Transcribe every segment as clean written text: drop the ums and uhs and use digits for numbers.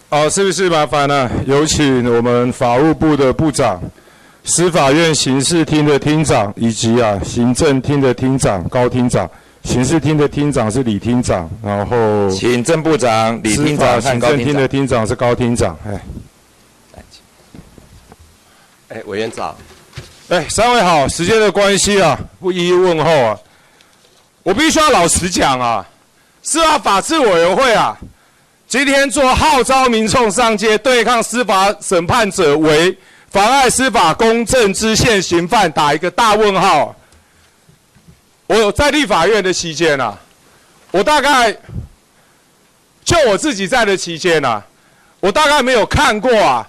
好，是不是麻烦呢？有请我们法务部的部长、司法院刑事厅的厅长以及行政厅的厅长高厅长。刑事厅的厅长是李厅长，然后行政部长、李厅长和高厅长。行政厅的厅长是高厅长。委员长。三位好，时间的关系不一一问候我必须要老实讲司法法制委员会今天做号召民众上街对抗司法审判者为妨碍司法公正之现行犯，打一个大问号。我在立法院的期间我大概就我自己在的期间我大概没有看过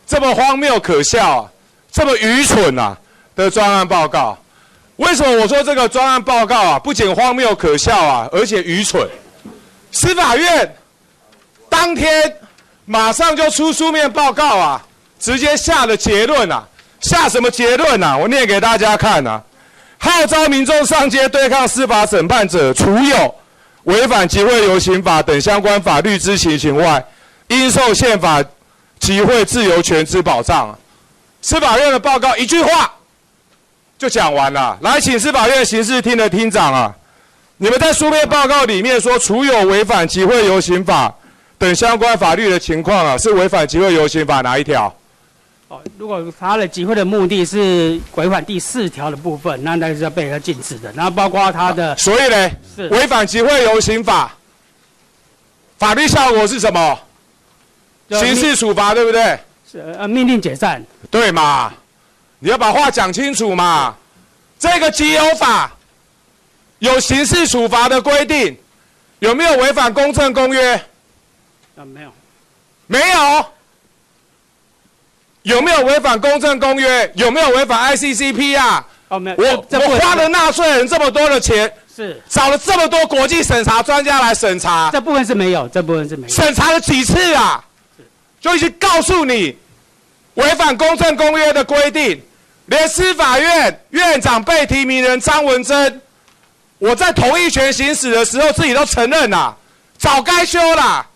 这么荒谬可笑这么愚蠢的专案报告。为什么我说这个专案报告不仅荒谬可笑而且愚蠢？司法院当天马上就出书面报告直接下了结论下什么结论我念给大家看号召民众上街对抗司法审判者，除有违反集会游行法等相关法律之情形外，应受宪法集会自由权之保障。司法院的报告一句话就讲完了。来，请司法院刑事厅的厅长你们在书面报告里面说，除有违反集会游行法等相关法律的情况是违反集会游行法哪一条？如果他的集会的目的是违反第4条的部分，那是要被他禁止的。然后包括他的，所以呢，违反集会游行法，法律效果是什么？刑事处罚，对不对？是命令解散。对嘛？你要把话讲清楚嘛。这个集邮法有刑事处罚的规定，有没有违反公政公约？没有。没有。有没有违反公政公约？有没有违反 ICCP 没有。我花了纳税人这么多的钱，是找了这么多国际审查专家来审查，这部分是没有，审查了几次就已经告诉你违反公政公约的规定，连司法院院长被提名人张文珍，我在同意权行使的时候自己都承认早该修了，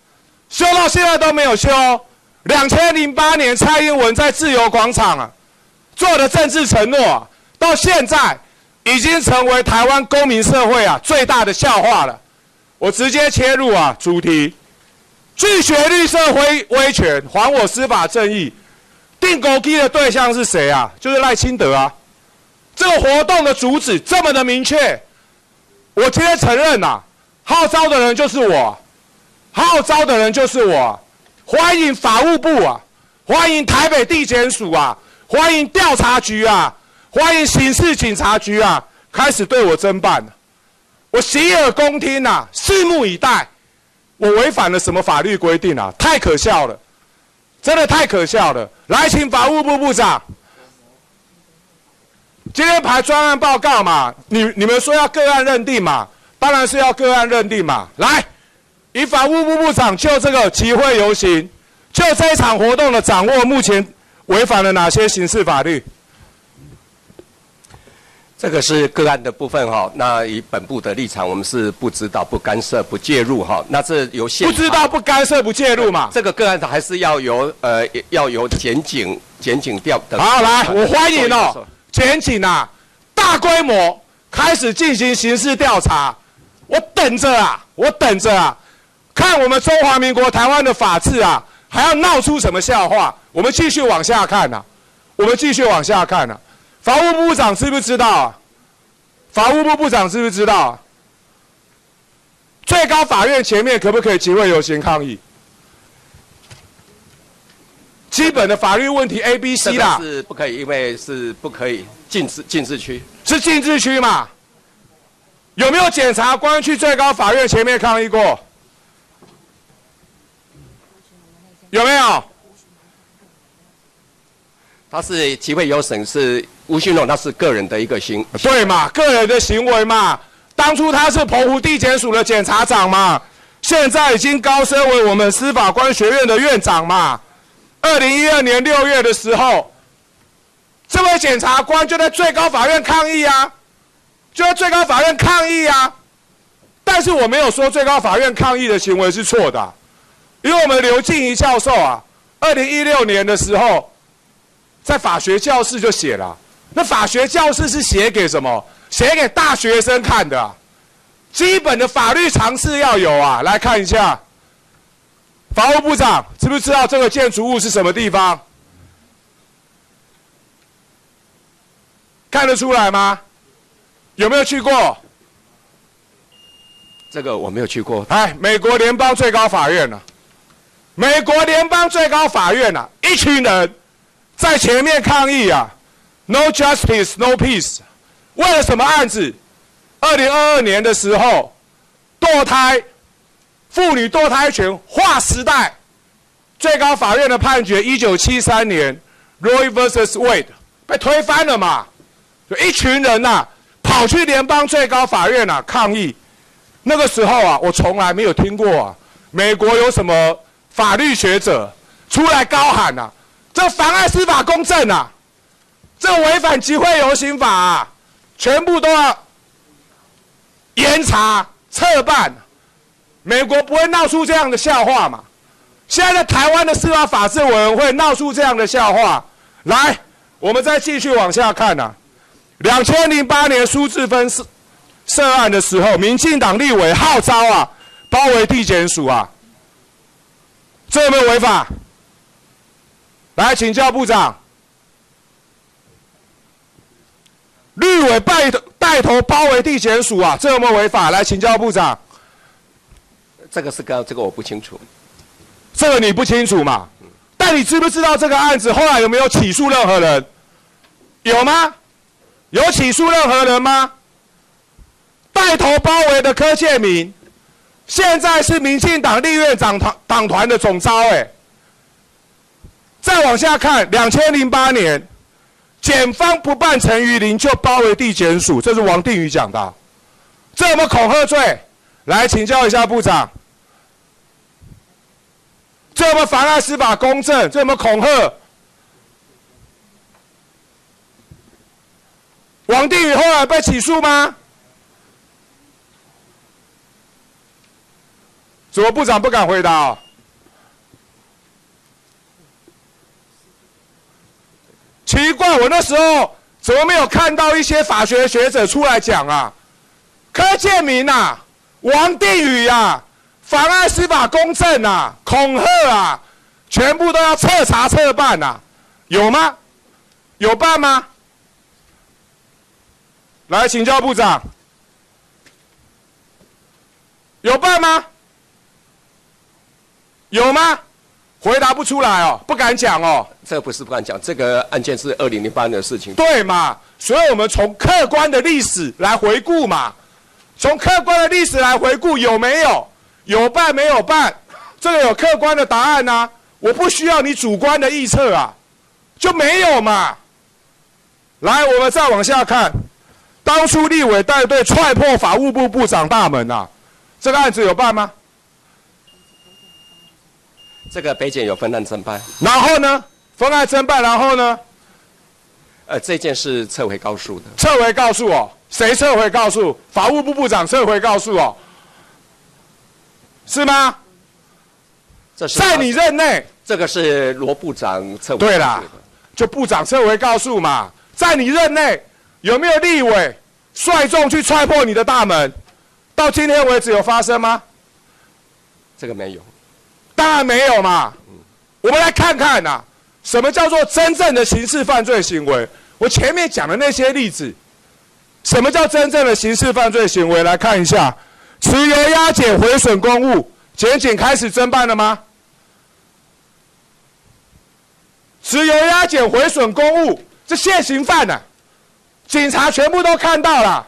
修到现在都没有修。2008年蔡英文在自由广场做的政治承诺到现在已经成为台湾公民社会最大的笑话了。我直接切入主题，拒绝绿色威权，还我司法正义。定勾机的对象是谁就是赖清德这个活动的主旨这么的明确，我今天承认号召的人就是我，号召的人就是我。欢迎法务部欢迎台北地检署欢迎调查局欢迎刑事警察局开始对我侦办我洗耳恭听拭目以待。我违反了什么法律规定太可笑了，真的太可笑了。来，请法务部部长。今天排专案报告你们说要个案认定当然是要个案认定来。以法务部部长就这个集会游行，就这一场活动的掌握，目前违反了哪些刑事法律？这个是个案的部分那以本部的立场，我们是不知道、不干涉、不介入那这由宪法不知道、不干涉、不介入这个个案还是要由检警调的。好，来，我欢迎检警大规模开始进行刑事调查。我等着看我们中华民国台湾的法治还要闹出什么笑话？我们继续往下看法务部部长知不知道法务部部长知不知道最高法院前面可不可以集会游行抗议？基本的法律问题 A、B、C 是不可以，因为是不可以禁制区。是禁制区有没有检察官去最高法院前面抗议过？有没有？他是集会游行，是吴欣荣，他是个人的一个对嘛，个人的行为当初他是澎湖地检署的检察长现在已经高升为我们司法官学院的院长2012年6月的时候，这位检察官就在最高法院抗议但是我没有说最高法院抗议的行为是错的因为我们刘静怡教授啊，2016年的时候，在法学教室就写了。那法学教室是写给什么？写给大学生看的啊。基本的法律常识要有啊。来看一下，法务部长知不知道这个建筑物是什么地方？看得出来吗？有没有去过？这个我没有去过。哎，美国联邦最高法院啊，美国联邦最高法院啊，一群人在前面抗议啊 ，No justice, no peace。为了什么案子？2022年的时候，妇女堕胎权划时代，最高法院的判决，1973年 Roe vs Wade 被推翻了嘛？有一群人呐、跑去联邦最高法院啊抗议。那个时候啊，我从来没有听过啊，美国有什么法律学者出来高喊啊，这妨碍司法公正啊，这违反集会游行法啊，全部都要严查彻办。美国不会闹出这样的笑话嘛？现在在台湾的司法法制委员会闹出这样的笑话，来，我们再继续往下看啊。2008年苏治芬涉案的时候，民进党立委号召啊，包围地检署啊，这有没有违法？来请教部长，立委带头包围地检署啊，这有没有违法？来请教部长。这个我不清楚。这个你不清楚嘛？但你知不知道这个案子后来有没有起诉任何人？有吗？有起诉任何人吗？带头包围的柯建铭，现在是民进党立院党团的总召哎。再往下看，2008年，检方不办陈于林就包围地检署，这是王定宇讲的，这有没有恐吓罪？来请教一下部长，这有没有妨碍司法公正？这有没有恐吓？王定宇后来被起诉吗？怎么部长不敢回答哦？奇怪，我那时候怎么没有看到一些法学学者出来讲啊？柯建铭啊，王定宇啊，妨碍司法公正啊，恐吓啊，全部都要彻查彻办啊，有吗？有办吗？来请教部长，有办吗？有吗？回答不出来哦，不敢讲哦。这个不是不敢讲，这个案件是2008年的事情。对嘛？所以我们从客观的历史来回顾嘛，从客观的历史来回顾有没有？有办没有办？这个有客观的答案啊，我不需要你主观的臆测啊，就没有嘛。来，我们再往下看，当初立委带队踹破法务部部长大门啊，这个案子有办吗？这个北检有分案侦办，然后呢？分案侦办，然后呢？这件是撤回告诉的。撤回告诉哦，谁撤回告诉？法务部部长撤回告诉哦，是吗？这是在你任内，这个是罗部长撤回告诉的。对啦，就部长撤回告诉嘛。在你任内，有没有立委率众去踹破你的大门？到今天为止有发生吗？这个没有。当然没有嘛。我们来看看啊，什么叫做真正的刑事犯罪行为？我前面讲的那些例子，什么叫真正的刑事犯罪行为？来看一下，持有押解毁损公物，检警开始侦办了吗？持有押解毁损公物，这现行犯啊，警察全部都看到了，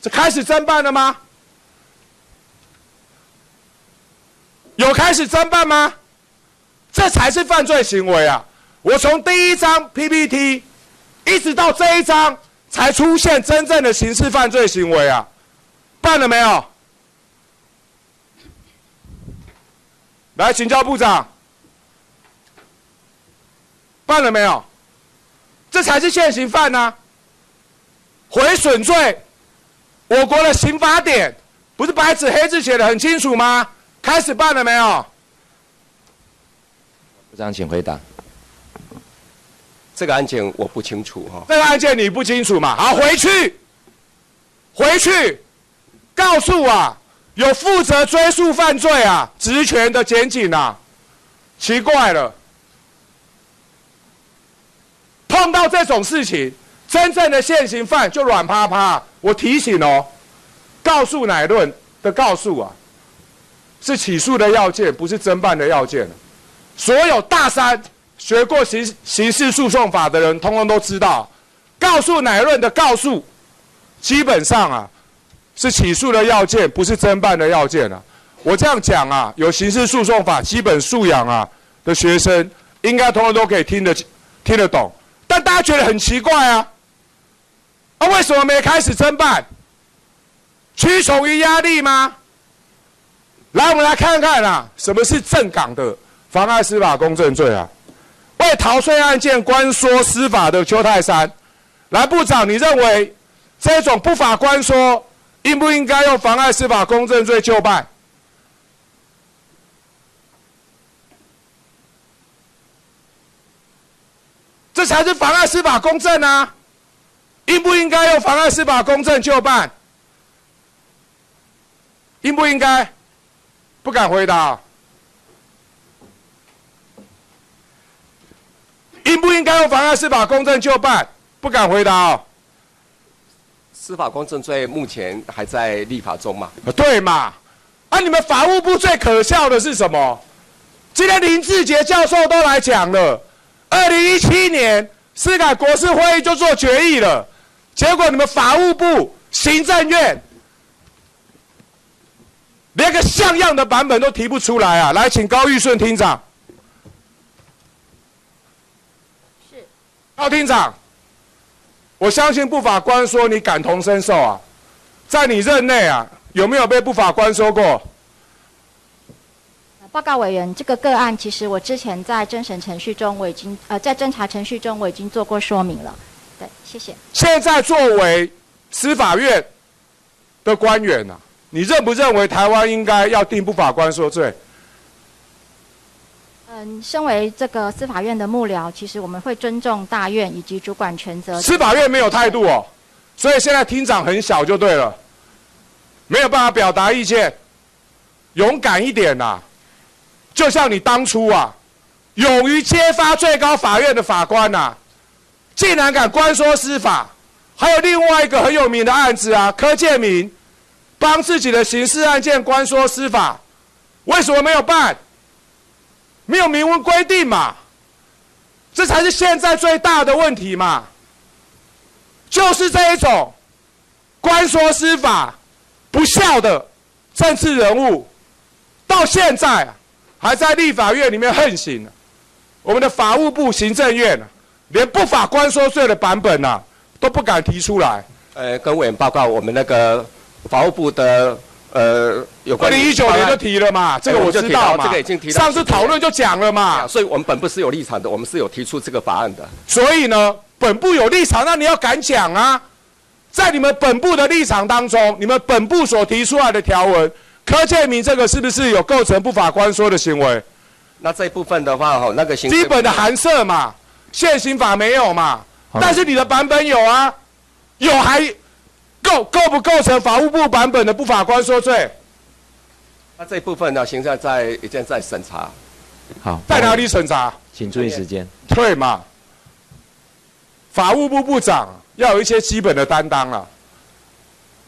这开始侦办了吗？有开始侦办吗？这才是犯罪行为啊！我从第一章 PPT 一直到这一章才出现真正的刑事犯罪行为啊！办了没有？来请教部长，办了没有？这才是现行犯啊！毁损罪，我国的刑法典不是白纸黑字写得很清楚吗？开始办了没有？部长请回答。这个案件我不清楚哈。这个案件你不清楚嘛？好，回去，告诉有负责追诉犯罪职权的检警奇怪了，碰到这种事情，真正的现行犯就软趴趴。我提醒告诉乃论的告诉是起诉的要件，不是侦办的要件。所有大三学过刑事诉讼法的人，通通都知道，告诉乃论的告诉，基本上是起诉的要件，不是侦办的要件我这样讲有刑事诉讼法基本素养的学生，应该通通都可以听得懂。但大家觉得很奇怪为什么没开始侦办？屈从于压力吗？来，我们来看看什么是正港的妨碍司法公正罪为逃税案件关说司法的邱泰山，来，部长，你认为这种不法关说应不应该用妨碍司法公正罪就办？这才是妨碍司法公正应不应该用妨碍司法公正就办？应不应该？不敢回答。应不应该用妨碍司法公正就办？不敢回答司法公正罪目前还在立法中嘛？对嘛？你们法务部最可笑的是什么？今天林志杰教授都来讲了，2017年司改国是会议就做决议了，结果你们法务部、行政院连个像样的版本都提不出来来，请高玉顺厅长。是。高厅长，我相信不法官说你感同身受在你任内有没有被不法官说过？报告委员，这个个案其实我之前在侦审程序中，在侦查程序中我已经做过说明了。对，谢谢。现在作为司法院的官员你认不认为台湾应该要定不法官说罪？身为这个司法院的幕僚，其实我们会尊重大院以及主管权责。司法院没有态度所以现在厅长很小就对了，没有办法表达意见，勇敢一点就像你当初勇于揭发最高法院的法官竟然敢关说司法。还有另外一个很有名的案子柯建铭帮自己的刑事案件关说司法，为什么没有办？没有明文规定嘛，这才是现在最大的问题嘛。就是这一种关说司法不孝的政治人物，到现在还在立法院里面横行。我们的法务部、行政院连不法关说罪的版本都不敢提出来。跟委员报告，我们那个法务部的有关2019年就提了嘛，这个我知道嘛，这个已经提到上次讨论就讲了嘛。所以我们本部是有立场的，我们是有提出这个法案的。所以呢，本部有立场，那你要敢讲在你们本部的立场当中，你们本部所提出来的条文，柯建铭这个是不是有构成不法关说的行为？那这一部分的话，那个基本的函涉嘛，现行法没有嘛，但是你的版本有有还构不构成法务部版本的不法关说罪？那这一部分呢，现在已经在审查。好，在哪里审查？请注意时间。对嘛？法务部部长要有一些基本的担当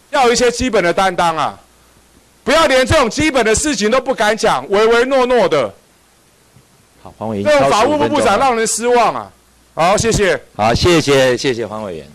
要有一些基本的担当不要连这种基本的事情都不敢讲，唯唯诺诺的。好，黄委员，这种法务部部长让人失望好，谢谢。好，谢谢黄委员。